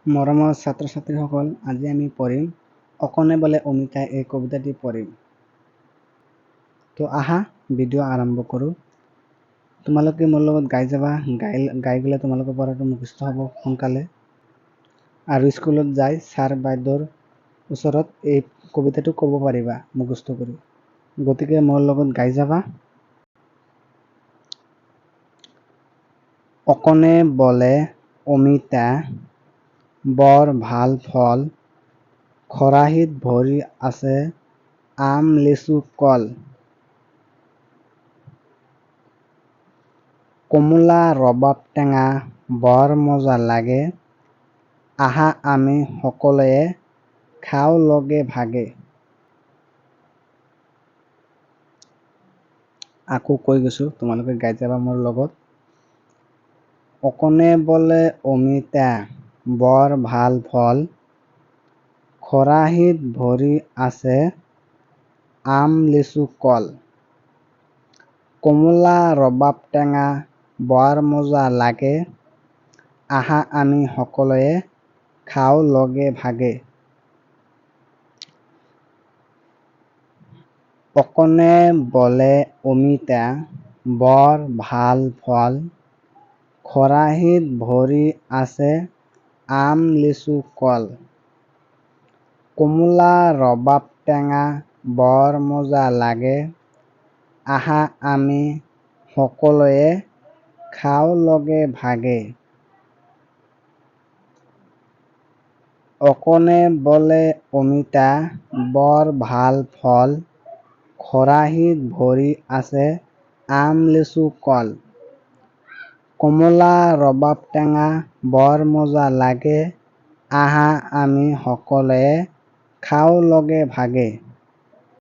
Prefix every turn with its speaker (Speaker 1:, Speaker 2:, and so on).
Speaker 1: মৰমৰ ছাত্ৰ ছাত্ৰীসকল, আজি আমি পঢ়িম অকণে বোলে অমিতা এই কবিতাটি পঢ়িম। তো আহা ভিডিঅ' আৰম্ভ কৰোঁ। তোমালোকে মোৰ লগত গাই যাবা, গাই গ'লে তোমালোকৰ পঢ়াটো মুখস্থ হ'ব সোনকালে। আৰু স্কুলত যাই ছাৰ বাইদেউৰ ওচৰত এই কবিতাটো ক'ব পাৰিবা মুখস্থ কৰি। গতিকে মোৰ লগত গাই যাবা। অকণে বোলে অমিতা বৰ ভাল ফল, খৰাহিত ভৰি আছে আম লিচু কল। কমলা ৰবাব টেঙা বৰ মজা লাগে, আহা আমি সকলোৱে খাওঁ লগে ভাগে। আকৌ কৈ গৈছোঁ, তোমালোকে গাই যাবা মোৰ লগত। অকণে বোলে অমিতা বৰ ভাল ফল, খৰাহিত ভৰি আছে আম লিচু কল। কমলা ৰবাব টেঙা বৰ মজা লাগে, আহা আমি সকলোৱে খাওঁ লগে ভাগে। অকণে বোলে অমিতা বৰ ভাল ফল, খৰাহিত ভৰি আছে আম লিচু কল। কমলা ৰবাব টেঙা বৰ মজা লাগে, আহা আমি সকলোৱে খাওঁ লগে ভাগে। অকণে বোলে অমিতা বৰ ভাল ফল, খৰাহিত ভৰি আছে আম লিচু কল। কমলা ৰবাব টেঙা বৰ মজা লাগে, আহা আমি সকলোৱে খাওঁ লগে ভাগে।